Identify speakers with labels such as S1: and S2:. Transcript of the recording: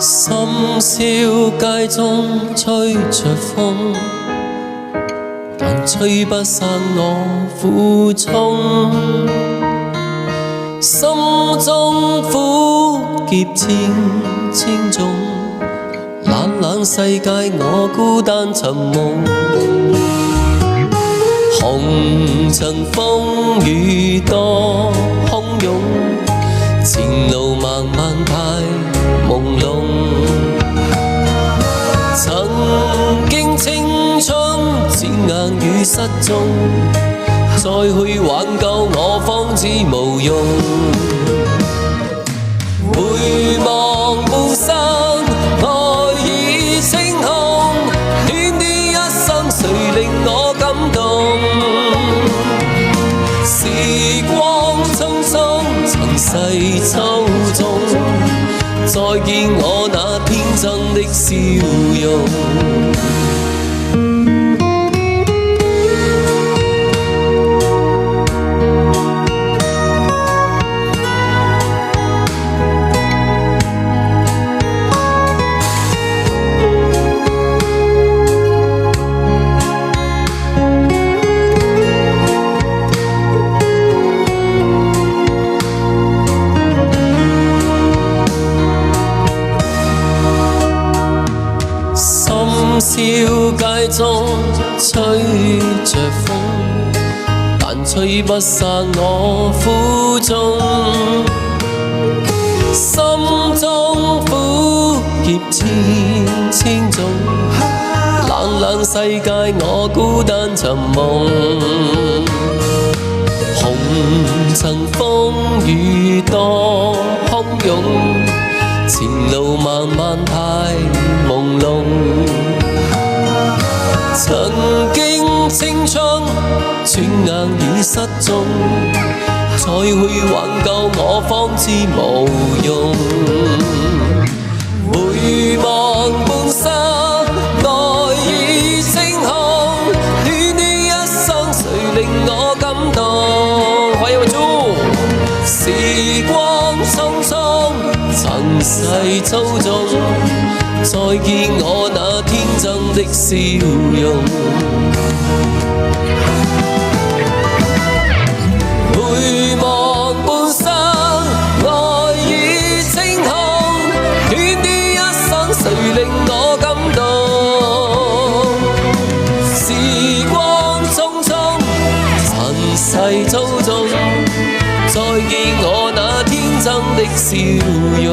S1: 深宵街中吹着風，但吹不散我苦衷。心中苦澀千種，冷冷世界我孤單尋夢。紅塵風雨多洶湧，前路漫漫太朦朧。曾經青春轉眼與失蹤，再去挽救我方知無用。回望半生愛已清空，短短一生誰令我感動？時光匆匆，塵世抽縱，再見我那天真的笑容。深宵街中吹着風，但吹不散我苦衷。心中苦澀千種，冷冷世界我孤單尋夢。紅塵風雨多洶湧，前路漫漫太朦朧。曾經青春轉眼已失蹤，再去挽救我方知無用。回望半生愛已清空，短短一生誰令我感動？可以為主，時光匆匆，塵世操縱，再見我那天真的笑容。回望半生愛已清空，短短一生誰令我感動？時光匆匆，塵世操縱，再見我那天真的笑容。